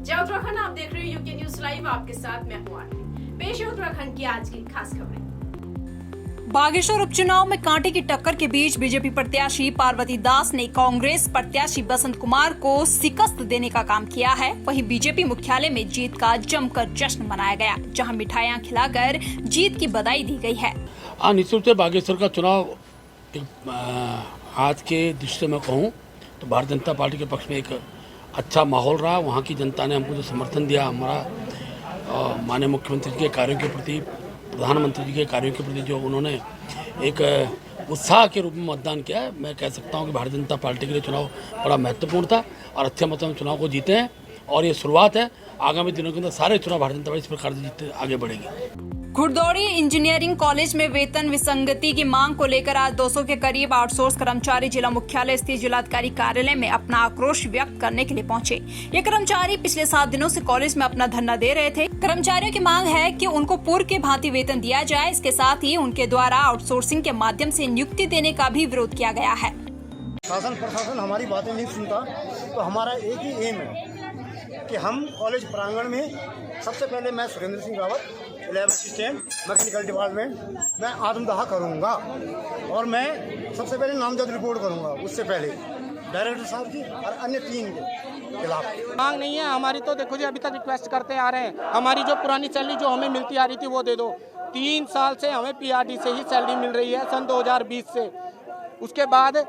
जय उत्तराखंड, आप देख रहे हो यूके न्यूज लाइव। आपके साथ मैं हूं आरती। पेश है उत्तराखंड की आज की खास खबरें। बागेश्वर उपचुनाव में कांटे की टक्कर के बीच बीजेपी प्रत्याशी पार्वती दास ने कांग्रेस प्रत्याशी बसंत कुमार को शिकस्त देने का काम किया है। वहीं बीजेपी मुख्यालय में जीत का जमकर जश्न मनाया गया, जहां मिठाइयां खिलाकर जीत की बधाई दी गई है। निश्चित रूप से बागेश्वर का चुनाव आज के दृष्टि से मैं कहूँ तो भारतीय जनता पार्टी के पक्ष में एक अच्छा माहौल रहा। वहाँ की जनता ने हमको जो समर्थन दिया, हमारा माननीय मुख्यमंत्री जी के कार्यों के प्रति, प्रधानमंत्री जी के कार्यों के प्रति जो उन्होंने एक उत्साह के रूप में मतदान किया है, मैं कह सकता हूँ कि भारतीय जनता पार्टी के लिए चुनाव बड़ा महत्वपूर्ण था और अच्छे मतों में चुनाव को जीते हैं। और ये शुरुआत है, आगामी दिनों के अंदर सारे चुनाव भारतीय जनता पार्टी इस प्रकार से जीतते आगे बढ़ेगी। घुड़दौड़ी इंजीनियरिंग कॉलेज में वेतन विसंगति की मांग को लेकर आज 200 के करीब आउटसोर्स कर्मचारी जिला मुख्यालय स्थित जिलाधिकारी कार्यालय में अपना आक्रोश व्यक्त करने के लिए पहुंचे। ये कर्मचारी पिछले 7 दिनों से कॉलेज में अपना धरना दे रहे थे। कर्मचारियों की मांग है कि उनको पूर्व के भांति वेतन दिया जाए। इसके साथ ही उनके द्वारा आउटसोर्सिंग के माध्यम से नियुक्ति देने का भी विरोध किया गया है। शासन प्रशासन हमारी बातें नहीं सुनता, तो हमारा एक ही एम है कि हम कॉलेज प्रांगण में सबसे पहले मैं Surendra Singh Rawat, lab assistant, mechanical department, मैं आत्मदाह करूंगा और मैं सबसे पहले नामजद रिपोर्ट करूंगा। उससे पहले डायरेक्टर साहब की और अन्य 3 के खिलाफ मांग नहीं है हमारी। तो देखो जी, अभी तक रिक्वेस्ट करते आ रहे हैं, हमारी जो पुरानी सैलरी जो हमें मिलती आ रही थी वो दे दो। 3 साल से हमें पीआरडी से ही सैलरी मिल रही है, सन 2020 से। उसके बाद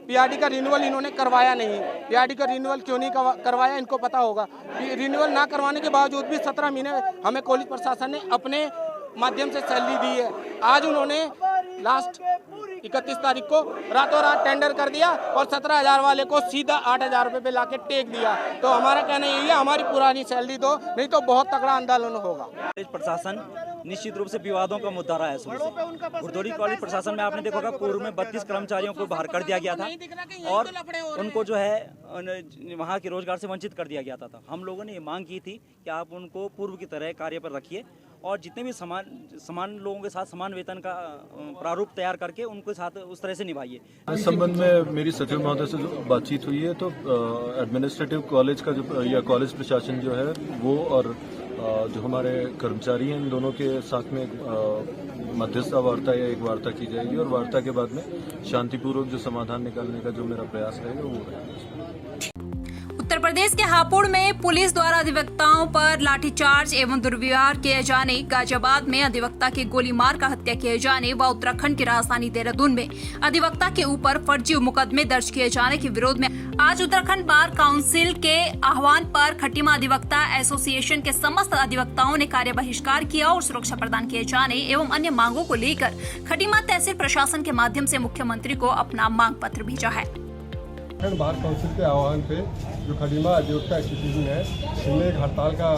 पीआरडी का रिन्यूअल इन्होंने करवाया नहीं। पीआरडी का रिन्यूअल क्यों नहीं करवाया, इनको पता होगा। रिन्यूअल ना करवाने के बावजूद भी 17 महीने हमें कॉलेज प्रशासन ने अपने माध्यम से सैलरी दी है। आज उन्होंने लास्ट 31 तारीख को रातों रात टेंडर कर दिया और 17,000 वाले को सीधा 8,000 रुपये पे लाके टेक दिया। तो हमारा कहना यही है, हमारी पुरानी सैलरी दो, नहीं तो बहुत तगड़ा आंदोलन होगा। कॉलेज प्रशासन निश्चित रूप से विवादों का मुद्दा रहा है शुरू से। घुड़दौड़ी कॉलेज प्रशासन में आपने देखा होगा, पूर्व में 32 कर्मचारियों को बाहर कर दिया गया था और उनको जो है वहाँ के रोजगार से वंचित कर दिया गया था। हम लोगों ने ये मांग की थी कि आप उनको पूर्व की तरह कार्य पर रखिए और जितने भी समान लोगों के साथ समान वेतन का प्रारूप तैयार करके उनके साथ उस तरह से निभाइए। इस संबंध में मेरी सचिव महोदय से जो बातचीत हुई है, तो एडमिनिस्ट्रेटिव कॉलेज का जो या कॉलेज प्रशासन जो है वो और जो हमारे कर्मचारी हैं, इन दोनों के साथ में मध्यस्थता वार्ता या एक वार्ता की जाएगी और वार्ता के बाद में शांतिपूर्वक जो समाधान निकालने का जो मेरा प्रयास रहेगा वो रहेगा। उत्तर प्रदेश के हापुड़ में पुलिस द्वारा अधिवक्ताओं पर लाठीचार्ज एवं दुर्व्यवहार किए जाने, गाजियाबाद में अधिवक्ता की गोली मारकर हत्या किए जाने व उत्तराखंड की राजधानी देहरादून में अधिवक्ता के ऊपर फर्जी मुकदमे दर्ज किए जाने के विरोध में आज उत्तराखंड बार काउंसिल के आह्वान पर खटीमा अधिवक्ता एसोसिएशन के समस्त अधिवक्ताओं ने कार्य बहिष्कार किया और सुरक्षा प्रदान किए जाने एवं अन्य मांगों को लेकर खटीमा तहसील प्रशासन के माध्यम से मुख्यमंत्री को अपना मांग पत्र भेजा है। बार काउंसिल के आह्वान पे जो खटीमा अधिवक्ता एसोसिएशन है, इनने एक हड़ताल का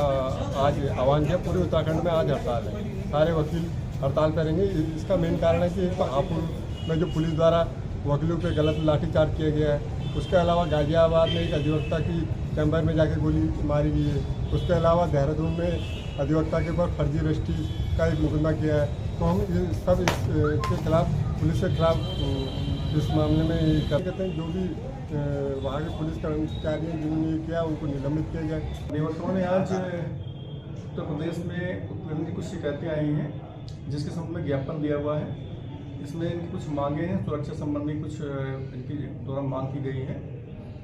आज आह्वान किया। पूरे उत्तराखंड में आज हड़ताल है, सारे वकील हड़ताल पर रहेंगे। इसका मेन कारण है कि तो हापुड़ में जो पुलिस द्वारा वकीलों पे गलत लाठीचार्ज किया गया है, उसके अलावा गाजियाबाद में एक अधिवक्ता की चैम्बर में जाकर गोली मारी गई है, उसके अलावा देहरादून में अधिवक्ता के ऊपर फर्जी रजिस्ट्री का एक मुकदमा किया है। तो हम सब इसके खिलाफ, पुलिस के खिलाफ इस मामले में कहते हैं जो भी वहाँ के पुलिस कर्मचारी जिन्होंने ये किया उनको निलंबित किया जाए। अधिवक्ताओं ने आज उत्तर प्रदेश में उत्पीड़न की कुछ शिकायतें आई हैं, जिसके संबंध में ज्ञापन दिया हुआ है। इसमें इनकी कुछ मांगे हैं, सुरक्षा संबंधी कुछ इनकी द्वारा मांग की गई है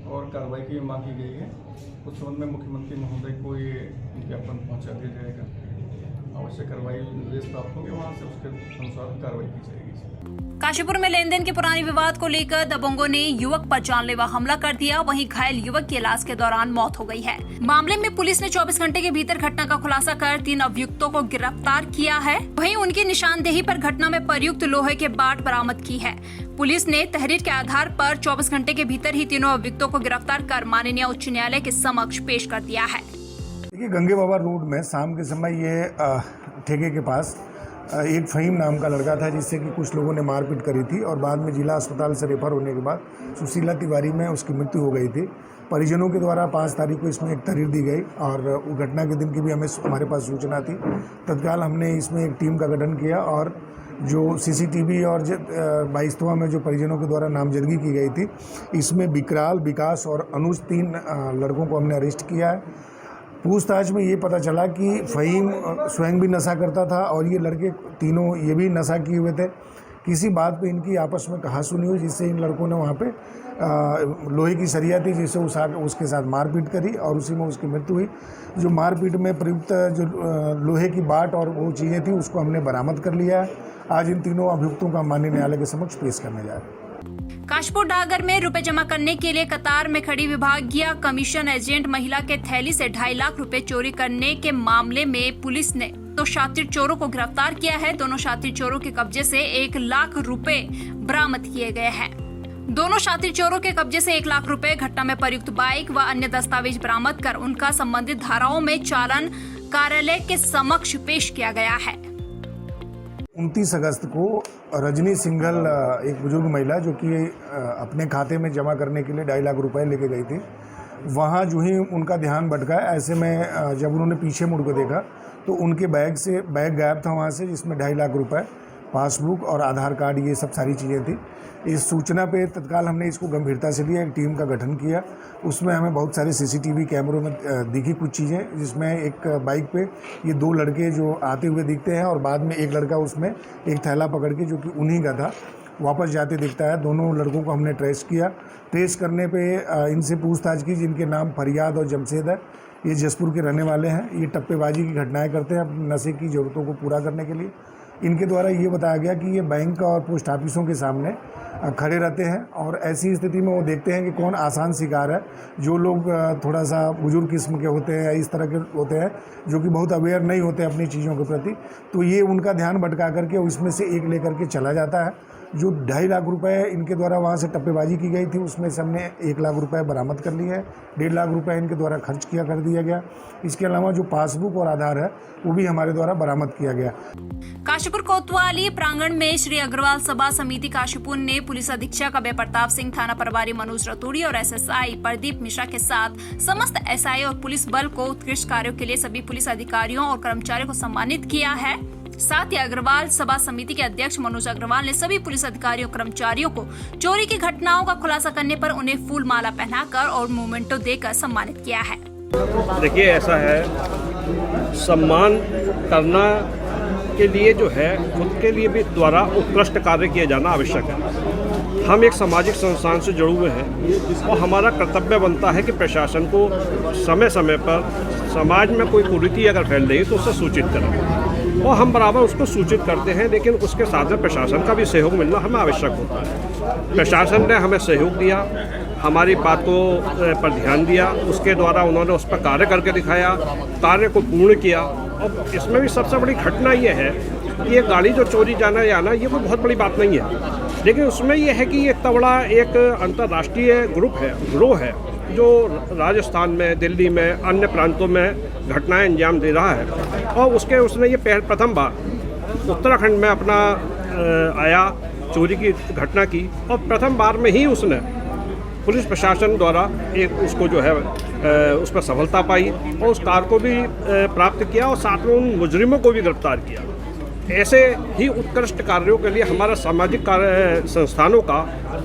और कार्रवाई की मांग की गई है। उस संबंध में मुख्यमंत्री महोदय को ये ज्ञापन पहुँचा दिया जाएगा। आवश्यक कार्रवाई निर्देश प्राप्त होंगे, वहाँ से उसके अनुसार कार्रवाई की जाएगी। काशीपुर में लेन देन के पुराने विवाद को लेकर दबंगों ने युवक पर जानलेवा हमला कर दिया। वहीं घायल युवक की इलाज के दौरान मौत हो गई है। मामले में पुलिस ने 24 घंटे के भीतर घटना का खुलासा कर 3 अभियुक्तों को गिरफ्तार किया है। वहीं उनकी निशानदेही पर घटना में प्रयुक्त लोहे के बाट बरामद की है। पुलिस ने तहरीर के आधार पर 24 घंटे के भीतर ही तीनों अभियुक्तों को गिरफ्तार कर माननीय उच्च न्यायालय के समक्ष पेश कर दिया है। देखिए, गंगे बाबा रोड में शाम के समय ये ठेके के पास एक फहीम नाम का लड़का था, जिससे कि कुछ लोगों ने मारपीट करी थी और बाद में जिला अस्पताल से रेफर होने के बाद सुशीला तिवारी में उसकी मृत्यु हो गई थी। परिजनों के द्वारा 5 तारीख को इसमें एक तहरीर दी गई और घटना के दिन की भी हमारे पास सूचना थी। तत्काल हमने इसमें एक टीम का गठन किया और जो सीसीटीवी और बाइस्तवा में जो परिजनों के द्वारा नामजदगी की गई थी, इसमें विकराल, विकास और अनुज 3 लड़कों को हमने अरेस्ट किया है। पूछताछ में ये पता चला कि फ़हीम स्वयं भी नशा करता था और ये लड़के तीनों ये भी नशा किए हुए थे। किसी बात पे इनकी आपस में कहासुनी हुई, जिससे इन लड़कों ने वहाँ पे लोहे की सरिया थी जिससे उसके साथ मारपीट करी और उसी में उसकी मृत्यु हुई। जो मारपीट में प्रयुक्त जो लोहे की बाट और वो चीज़ें थी उसको हमने बरामद कर लिया है। आज इन तीनों अभियुक्तों का माननीय न्यायालय के समक्ष पेश करने जा रहे हैं। काशीपुर डाकघर में रुपए जमा करने के लिए कतार में खड़ी विभागीय कमीशन एजेंट महिला के थैली से 2.5 लाख रुपए चोरी करने के मामले में पुलिस ने दो शातिर चोरों को गिरफ्तार किया है। दोनों शातिर चोरों के कब्जे से 1 लाख रुपए बरामद किए गए हैं। दोनों शातिर चोरों के कब्जे से 1 लाख रुपए, घटना में प्रयुक्त बाइक व अन्य दस्तावेज बरामद कर उनका संबंधित धाराओं में चालान कार्यालय के समक्ष पेश किया गया है। 29 अगस्त को रजनी सिंघल, एक बुजुर्ग महिला जो कि अपने खाते में जमा करने के लिए 2.5 लाख रुपए लेके गई थी, वहाँ जो ही उनका ध्यान भटका, ऐसे में जब उन्होंने पीछे मुड़ कर देखा तो उनके बैग गायब था वहाँ से, जिसमें 2.5 लाख रुपए, पासबुक और आधार कार्ड, ये सब सारी चीज़ें थी। इस सूचना पे तत्काल हमने इसको गंभीरता से लिया, एक टीम का गठन किया। उसमें हमें बहुत सारे सीसीटीवी कैमरों में दिखी कुछ चीज़ें, जिसमें एक बाइक पे ये 2 लड़के जो आते हुए दिखते हैं और बाद में एक लड़का उसमें एक थैला पकड़ के, जो कि उन्हीं का था, वापस जाते दिखता है। दोनों लड़कों को हमने ट्रेस किया। ट्रेस करने पर इनसे पूछताछ की, जिनके नाम फरियाद और जमशेद है। ये जसपुर के रहने वाले हैं। ये टप्पेबाजी की घटनाएं करते हैं अपने नशे की ज़रूरतों को पूरा करने के लिए। इनके द्वारा ये बताया गया कि ये बैंक और पोस्ट ऑफिसों के सामने खड़े रहते हैं और ऐसी स्थिति में वो देखते हैं कि कौन आसान शिकार है। जो लोग थोड़ा सा बुजुर्ग किस्म के होते हैं या इस तरह के होते हैं जो कि बहुत अवेयर नहीं होते अपनी चीज़ों के प्रति, तो ये उनका ध्यान भटका करके उसमें से एक लेकर के चला जाता है। जो 2.5 लाख रुपए इनके द्वारा वहाँ से टप्पेबाजी की गई थी, उसमें से हमने 1 लाख रुपए बरामद कर लिए हैं। 1.5 लाख रुपए इनके द्वारा खर्च किया कर दिया गया। इसके अलावा जो पासबुक और आधार है वो भी हमारे द्वारा बरामद किया गया। काशीपुर कोतवाली प्रांगण में श्री अग्रवाल सभा समिति काशीपुर ने पुलिस अधीक्षक अभय प्रताप सिंह, थाना प्रभारी मनोज रतूड़ी और एसएसआई प्रदीप मिश्रा के साथ समस्त एसआई और पुलिस बल को उत्कृष्ट कार्यों के लिए सभी पुलिस अधिकारियों और कर्मचारियों को सम्मानित किया है। साथ ही अग्रवाल सभा समिति के अध्यक्ष मनोज अग्रवाल ने सभी पुलिस अधिकारियों कर्मचारियों को चोरी की घटनाओं का खुलासा करने पर उन्हें फूल माला पहनाकर और मोमेंटो देकर सम्मानित किया है। देखिए, ऐसा है, सम्मान करना के लिए जो है खुद के लिए भी द्वारा उत्कृष्ट कार्य किया जाना आवश्यक है। हम एक सामाजिक संस्थान से जुड़े हुए हैं और हमारा कर्तव्य बनता है कि प्रशासन को समय समय पर समाज में कोई कुरीति अगर फैल रही है तो उससे सूचित करें और हम बराबर उसको सूचित करते हैं। लेकिन उसके साथ में प्रशासन का भी सहयोग मिलना हमें आवश्यक होता है। प्रशासन ने हमें सहयोग दिया, हमारी बातों पर ध्यान दिया, उसके द्वारा उन्होंने उस पर कार्य करके दिखाया, कार्य को पूर्ण किया। और इसमें भी सबसे बड़ी घटना ये है कि ये गाड़ी जो चोरी जाना या आना, ये कोई बहुत बड़ी बात नहीं है। लेकिन उसमें यह है कि ये इतना बड़ा एक अंतर्राष्ट्रीय गिरोह है जो राजस्थान में, दिल्ली में, अन्य प्रांतों में घटनाएं अंजाम दे रहा है। और उसने ये प्रथम बार उत्तराखंड में अपना आया, चोरी की घटना की और प्रथम बार में ही उसने पुलिस प्रशासन द्वारा एक उसको जो है उस पर सफलता पाई और उस कार को भी प्राप्त किया और साथ में उन मुजरिमों को भी गिरफ्तार किया। ऐसे ही उत्कृष्ट कार्यों के लिए हमारा सामाजिक कार्य संस्थानों का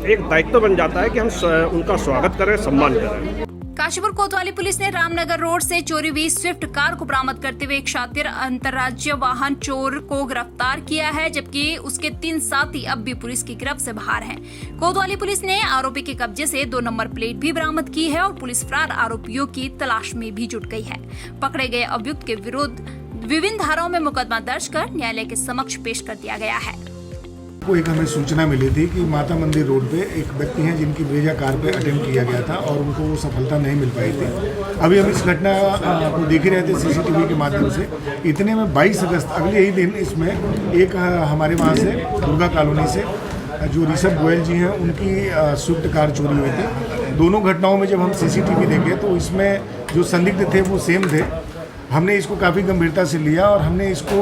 एक दायित्व बन जाता है कि हम उनका स्वागत करें, सम्मान करें। काशीपुर कोतवाली पुलिस ने रामनगर रोड से चोरी हुई स्विफ्ट कार को बरामद करते हुए एक शातिर अंतर्राज्यीय वाहन चोर को गिरफ्तार किया है, जबकि उसके 3 साथी अब भी पुलिस की गिरफ्त से बाहर हैं। कोतवाली पुलिस ने आरोपी के कब्जे से 2 नंबर प्लेट भी बरामद की है और पुलिस फरार आरोपियों की तलाश में भी जुट गई है। पकड़े गए अभियुक्त के विरुद्ध विभिन्न धाराओं में मुकदमा दर्ज कर न्यायालय के समक्ष पेश कर दिया गया है। को एक हमें सूचना मिली थी कि माता मंदिर रोड पे एक व्यक्ति हैं जिनकी ब्रेजा कार पे अटेम्प्ट किया गया था और उनको वो सफलता नहीं मिल पाई थी। अभी हम इस घटना को देख ही रहे थे सीसीटीवी के माध्यम से। इतने में 22 अगस्त अगले ही दिन इसमें एक हमारे वहाँ से दुर्गा कॉलोनी से जो ऋषभ गोयल जी हैं उनकी स्विफ्ट कार चोरी हुई थी। दोनों घटनाओं में जब हम सीसीटीवी देखे तो इसमें जो संदिग्ध थे वो सेम थे। हमने इसको काफ़ी गंभीरता से लिया और हमने इसको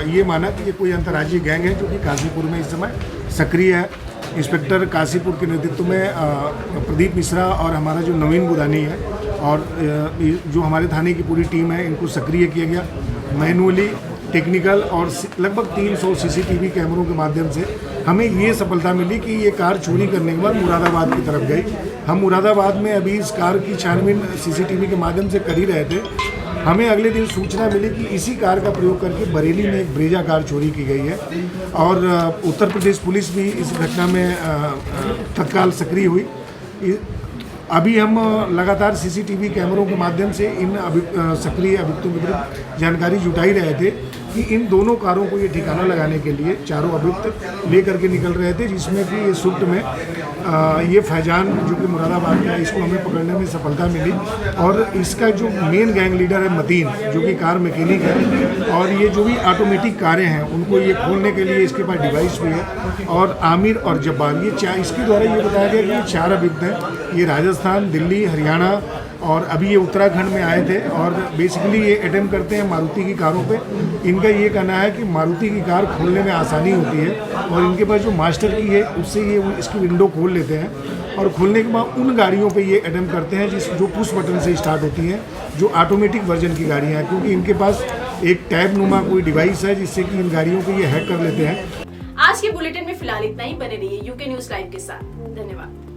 ये माना कि ये कोई अंतर्राज्यीय गैंग है जो कि काशीपुर में इस समय सक्रिय है। इंस्पेक्टर काशीपुर के नेतृत्व में प्रदीप मिश्रा और हमारा जो नवीन बुदानी है और जो हमारे थाने की पूरी टीम है, इनको सक्रिय किया गया मैनुअली, टेक्निकल और लगभग 300 सीसीटीवी कैमरों के माध्यम से हमें ये सफलता मिली कि ये कार चोरी करने के बाद मुरादाबाद की तरफ गई। हम मुरादाबाद में अभी इस कार की छानबीन सीसीटीवी के माध्यम से कर ही रहे थे हमें अगले दिन सूचना मिली कि इसी कार का प्रयोग करके बरेली में एक ब्रेजा कार चोरी की गई है और उत्तर प्रदेश पुलिस भी इस घटना में तत्काल सक्रिय हुई। अभी हम लगातार सीसीटीवी कैमरों के माध्यम से इन सक्रिय अभियुक्तों के विरुद्ध जानकारी जुटाई रहे थे कि इन दोनों कारों को ये ठिकाना लगाने के लिए चारों अभियुक्त लेकर के निकल रहे थे, जिसमें कि ये स्विफ्ट में ये फैजान जो कि मुरादाबाद का है, इसको हमें पकड़ने में सफलता मिली और इसका जो मेन गैंग लीडर है मतीन, जो कि कार मैकेनिक है, और ये जो भी ऑटोमेटिक कारें हैं उनको ये खोलने के लिए इसके पास डिवाइस भी है, और आमिर और जब्बार ये इसके द्वारा ये बताया गया कि ये 4 अभियुक्त हैं। ये राजस्थान, दिल्ली, हरियाणा और अभी ये उत्तराखंड में आए थे और बेसिकली ये अटेम्प्ट करते हैं मारुति की कारों पे। इनका ये कहना है कि मारुति की कार खोलने में आसानी होती है और इनके पास जो मास्टर की है उससे ये इसकी विंडो खोल लेते हैं और खोलने के बाद उन गाड़ियों पे ये अटेम्प्ट करते हैं जो पुश बटन से स्टार्ट होती हैं, जो ऑटोमेटिक वर्जन की गाड़ियाँ हैं, क्योंकि इनके पास एक टैब नुमा कोई डिवाइस है जिससे कि इन गाड़ियों को ये हैक कर लेते हैं। आज के बुलेटिन में फिलहाल इतना ही। बने रहिए यूके न्यूज़ लाइव के साथ। धन्यवाद।